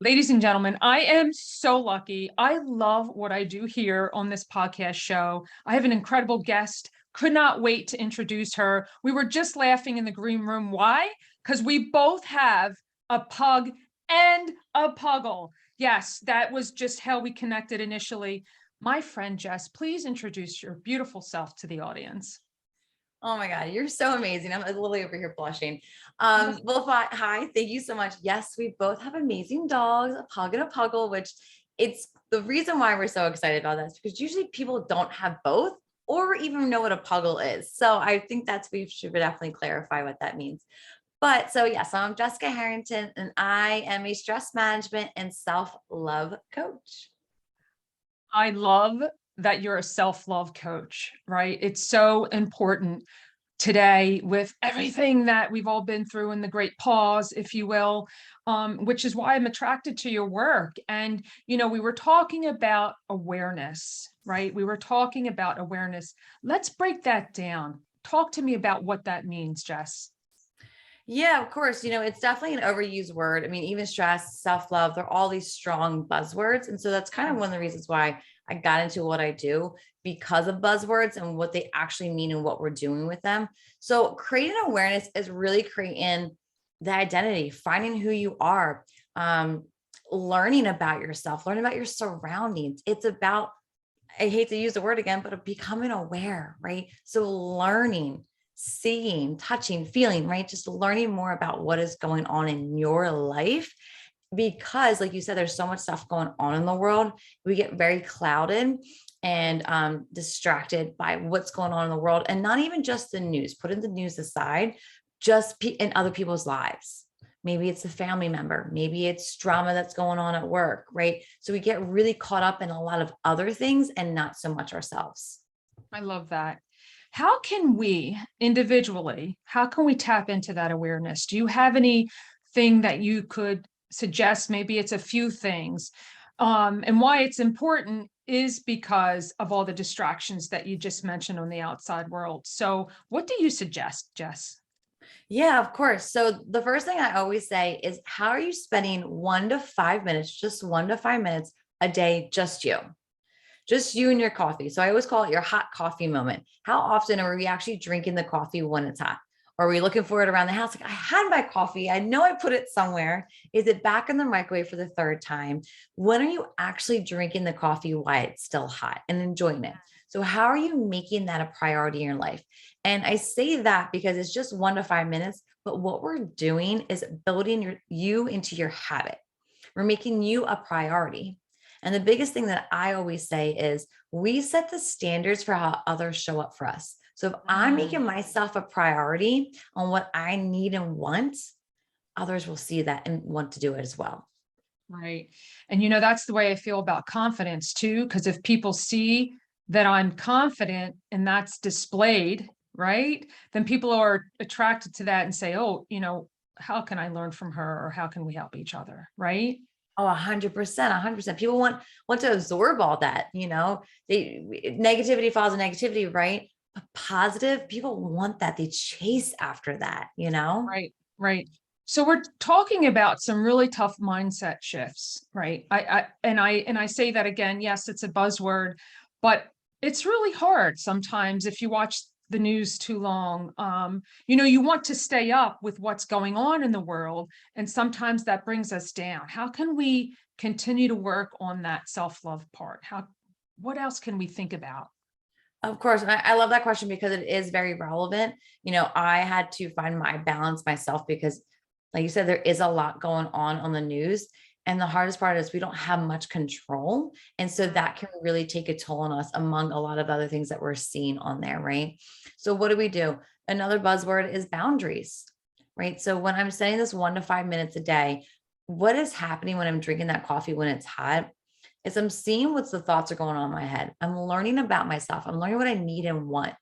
Ladies and gentlemen, I am so lucky. I love what I do here on this podcast show. I have an incredible guest. Could not wait to introduce her. We were just laughing in the green room. Why? Because we both have a pug and a puggle. Yes, that was just how we connected initially. My friend Jess, please introduce your beautiful self to the audience. Oh my God, you're so amazing. I'm literally over here blushing. Hi, thank you so much. Yes, we both have amazing dogs, a pug and a puggle, which it's the reason why we're so excited about this, because usually people don't have both or even know what a puggle is. So I think we should definitely clarify what that means. But so yeah, so I'm Jessica Harrington, and I am a stress management and self-love coach. I love that you're a self-love coach, right? It's so important today with everything that we've all been through in the great pause, if you will, which is why I'm attracted to your work. And, we were talking about awareness, right? We were talking about awareness. Let's break that down. Talk to me about what that means, Jess. Yeah, of course. It's definitely an overused word. I mean, even stress, self-love, they're all these strong buzzwords. And so that's kind of one of the reasons why I got into what I do, because of buzzwords and what they actually mean and what we're doing with them. So creating awareness is really creating the identity, finding who you are, learning about yourself, learning about your surroundings. It's about, I hate to use the word again, but becoming aware, right? So learning, seeing, touching, feeling, right? Just learning more about what is going on in your life. Because, like you said, there's so much stuff going on in the world. We get very clouded and distracted by what's going on in the world, and not even just the news. Putting the news aside, just in other people's lives. Maybe it's a family member. Maybe it's drama that's going on at work, right? So we get really caught up in a lot of other things and not so much ourselves. I love that. How can we individually, how can we tap into that awareness? Do you have anything that you could suggest? Maybe it's a few things. And why it's important is because of all the distractions that you just mentioned on the outside world. So what do you suggest, Jess? Yeah, of course. So the first thing I always say is, how are you spending 1 to 5 minutes, just 1 to 5 minutes a day, just you and your coffee? So I always call it your hot coffee moment. How often are we actually drinking the coffee when it's hot? Or are we looking for it around the house? Like, I had my coffee. I know I put it somewhere. Is it back in the microwave for the third time? When are you actually drinking the coffee while it's still hot and enjoying it? So how are you making that a priority in your life? And I say that because it's just 1 to 5 minutes, but what we're doing is building you into your habit. We're making you a priority. And the biggest thing that I always say is, we set the standards for how others show up for us. So if I'm making myself a priority on what I need and want, others will see that and want to do it as well. Right. And that's the way I feel about confidence too, because if people see that I'm confident and that's displayed, right, then people are attracted to that and say, oh, how can I learn from her, or how can we help each other? Right. Oh, 100%, 100%. People want to absorb all that, negativity follows negativity, right? But positive, people want that. They chase after that. Right. Right. So we're talking about some really tough mindset shifts, right? I say that again, yes, it's a buzzword, but it's really hard sometimes if you watch the news too long. You want to stay up with what's going on in the world, and sometimes that brings us down. How can we continue to work on that self-love part? What else can we think about? Of course. And I love that question because it is very relevant. I had to find my balance myself because, like you said, there is a lot going on the news. And the hardest part is we don't have much control. And so that can really take a toll on us, among a lot of other things that we're seeing on there, right? So what do? Another buzzword is boundaries, right? So when I'm setting this 1 to 5 minutes a day, what is happening when I'm drinking that coffee when it's hot is I'm seeing what's the thoughts are going on in my head. I'm learning about myself. I'm learning what I need and want.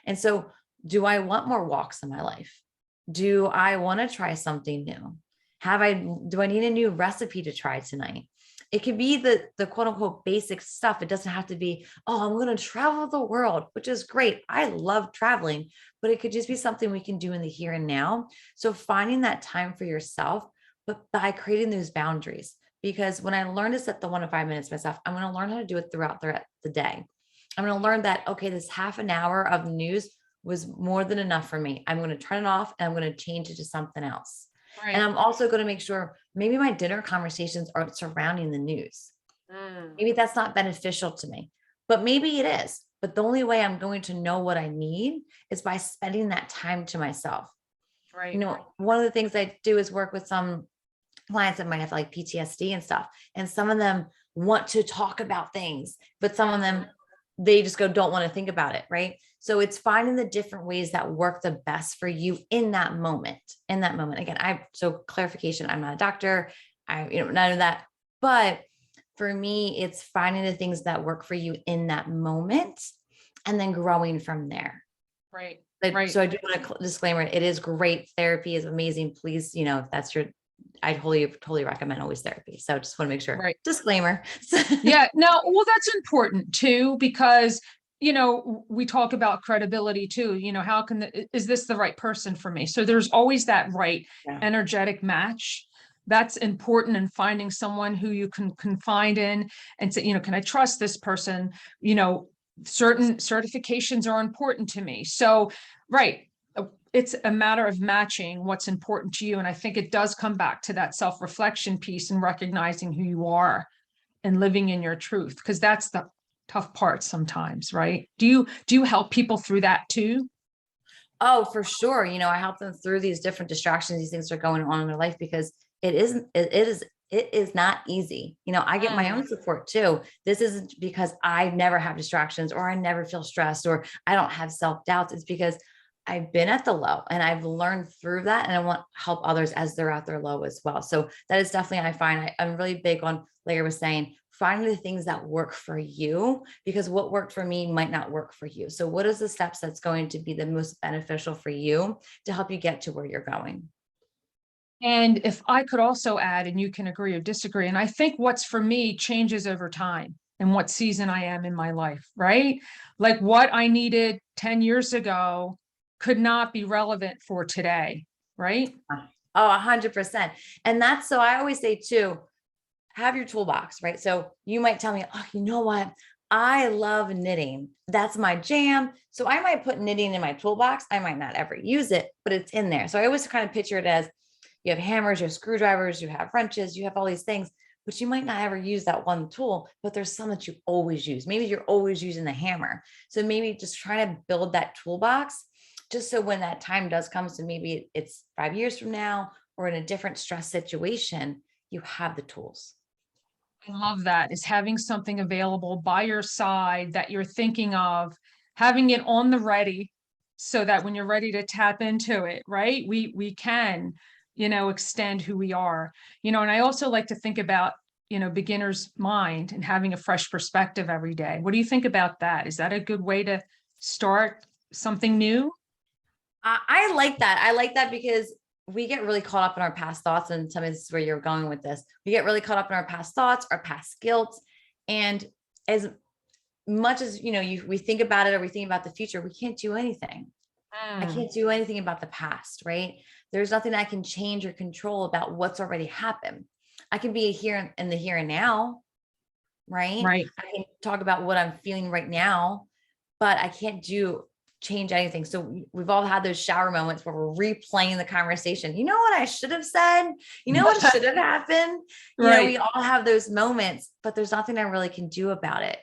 And so, do I want more walks in my life? Do I want to try something new? Do I need a new recipe to try tonight? It can be the quote unquote basic stuff. It doesn't have to be, oh, I'm going to travel the world, which is great. I love traveling, but it could just be something we can do in the here and now. So finding that time for yourself, but by creating those boundaries, because when I learned to set the 1 to 5 minutes myself, I'm going to learn how to do it throughout the day. I'm going to learn that, okay, this half an hour of news was more than enough for me. I'm going to turn it off and I'm going to change it to something else. And Right. I'm also going to make sure maybe my dinner conversations aren't surrounding the news. Mm. Maybe that's not beneficial to me, but maybe it is. But the only way I'm going to know what I need is by spending that time to myself. Right. One of the things I do is work with some clients that might have like PTSD and stuff. And some of them want to talk about things, but some of them, they just don't want to think about it. Right. So it's finding the different ways that work the best for you in that moment. Again, so clarification, I'm not a doctor. None of that. But for me, it's finding the things that work for you in that moment and then growing from there. Right. But, Right. so I do want to disclaimer, it is great. Therapy is amazing. Please, if that's I totally recommend always therapy. So just want to make sure. Right. Disclaimer. Yeah. No, well, that's important too, because, we talk about credibility too. How is this the right person for me? So there's always that right Yeah. energetic match. That's important in finding someone who you can confide in and say, can I trust this person? Certain certifications are important to me. So, right. It's a matter of matching what's important to you. And I think it does come back to that self-reflection piece and recognizing who you are and living in your truth, because that's the tough part sometimes, right? Do you help people through that too? Oh, for sure. I help them through these different distractions, these things that are going on in their life, because it is not easy. I get my own support too. This isn't because I never have distractions or I never feel stressed or I don't have self-doubts. It's because I've been at the low and I've learned through that, and I want to help others as they're at their low as well. So that is definitely, I find I'm really big on, like I was saying, finding the things that work for you, because what worked for me might not work for you. So what is the steps that's going to be the most beneficial for you to help you get to where you're going? And if I could also add, and you can agree or disagree, and I think what's for me changes over time and what season I am in my life, right? Like what I needed 10 years ago could not be relevant for today, right? Oh, 100%. And that's, so I always say too, have your toolbox, right? So you might tell me, oh, you know what? I love knitting. That's my jam. So I might put knitting in my toolbox. I might not ever use it, but it's in there. So I always kind of picture it as you have hammers, you have screwdrivers, you have wrenches, you have all these things, but you might not ever use that one tool, but there's some that you always use. Maybe you're always using the hammer. So maybe just try to build that toolbox just so when that time does come, so maybe it's 5 years from now or in a different stress situation, you have the tools. I love that, is having something available by your side that you're thinking of, having it on the ready so that when you're ready to tap into it, right? We can, extend who we are. And I also like to think about, beginner's mind and having a fresh perspective every day. What do you think about that? Is that a good way to start something new? I like that. I like that because we get really caught up in our past thoughts, and tell me this is where you're going with this. We get really caught up in our past thoughts, our past guilt. And as much as, we think about it or we think about the future, we can't do anything. I can't do anything about the past, right? There's nothing I can change or control about what's already happened. I can be here in the here and now, right? Right. I can talk about what I'm feeling right now, but I can't change anything. So we've all had those shower moments where we're replaying the conversation. You know what I should have said? You know what should have happened? Right. We all have those moments, but there's nothing I really can do about it.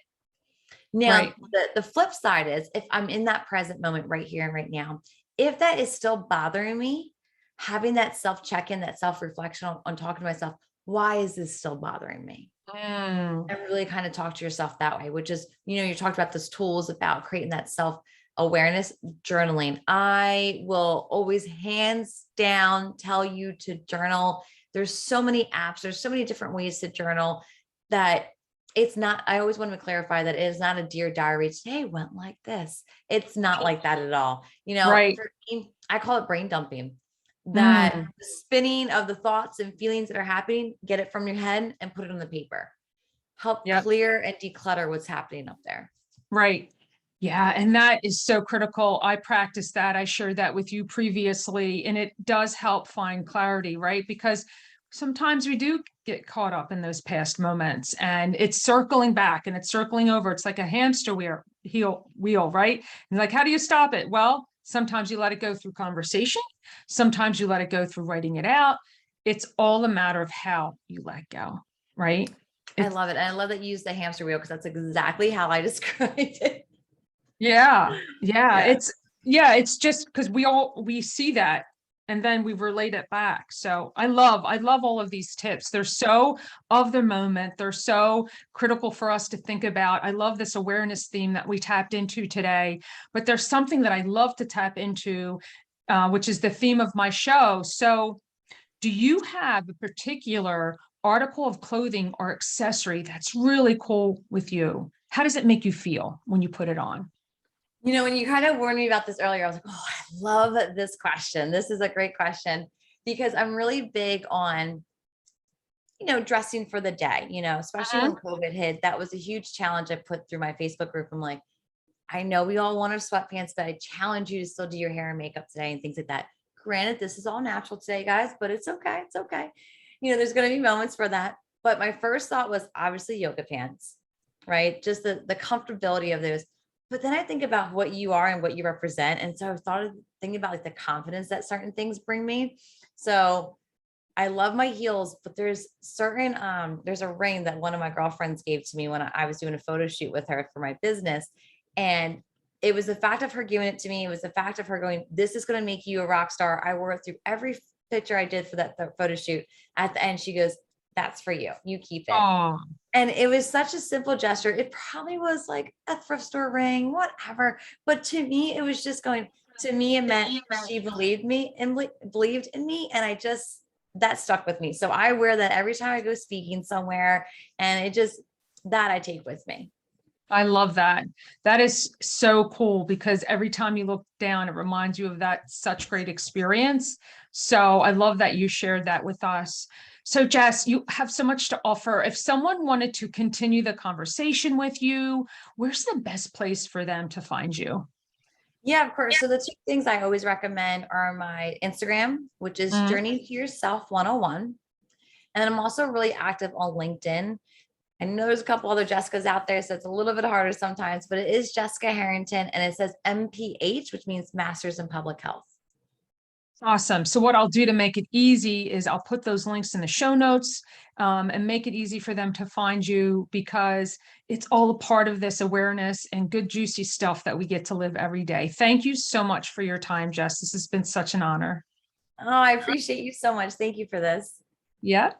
Now, Right. the flip side is, if I'm in that present moment right here and right now, if that is still bothering me, having that self check-in, that self-reflection on talking to myself, why is this still bothering me? And really kind of talk to yourself that way, which is, you talked about those tools about creating that self-awareness, journaling. I will always hands down tell you to journal. There's so many apps, there's so many different ways to journal that it's not, I always want to clarify that it is not a Dear Diary. Today went like this. It's not like that at all. Right. For me, I call it brain dumping. that Mm, the spinning of the thoughts and feelings that are happening, get it from your head and put it on the paper. Help yep. clear and declutter what's happening up there. Right. Yeah. And that is so critical. I practiced that. I shared that with you previously, and it does help find clarity, right? Because sometimes we do get caught up in those past moments and it's circling back and it's circling over. It's like a hamster wheel, right? And like, how do you stop it? Well, sometimes you let it go through conversation. Sometimes you let it go through writing it out. It's all a matter of how you let go, right? I It's love it. And I love that you use the hamster wheel because that's exactly how I described it. Yeah, yeah, Yeah. it's just because we see that and then we relate it back. So I love all of these tips. They're so of the moment. They're so critical for us to think about. I love this awareness theme that we tapped into today, but there's something that I love to tap into, which is the theme of my show. So do you have a particular article of clothing or accessory that's really cool with you? How does it make you feel when you put it on? You know, when you kind of warned me about this earlier, I was like, oh, I love this question. This is a great question because I'm really big on, dressing for the day, especially when COVID hit. That was a huge challenge I put through my Facebook group. I'm like, I know we all want our sweatpants, but I challenge you to still do your hair and makeup today and things like that. Granted, this is all natural today, guys, but it's okay. It's okay. There's going to be moments for that. But my first thought was obviously yoga pants, right? Just the comfortability of those. But then I think about what you are and what you represent. And so I started thinking about like the confidence that certain things bring me. So I love my heels, but there's a ring that one of my girlfriends gave to me when I was doing a photo shoot with her for my business. And it was the fact of her giving it to me. It was the fact of her going, this is going to make you a rock star. I wore it through every picture I did for that photo shoot. At the end, she goes, that's for you. You keep it. Oh, And it was such a simple gesture. It probably was like a thrift store ring, whatever. But to me, it was just going, to me, it meant she believed me and believed in me. And that stuck with me. So I wear that every time I go speaking somewhere. And that I take with me. I love that. That is so cool because every time you look down, it reminds you of that such great experience. So I love that you shared that with us. So Jess, you have so much to offer. If someone wanted to continue the conversation with you, where's the best place for them to find you? Yeah, of course. So the two things I always recommend are my Instagram, which is Mm. Journey to Yourself 101. And then I'm also really active on LinkedIn. I know there's a couple other Jessicas out there, so it's a little bit harder sometimes, but it is Jessica Harrington and it says MPH, which means Masters in Public Health. Awesome. So what I'll do to make it easy is I'll put those links in the show notes, and make it easy for them to find you because it's all a part of this awareness and good, juicy stuff that we get to live every day. Thank you so much for your time, Jess. This has been such an honor. Oh, I appreciate you so much. Thank you for this. Yeah.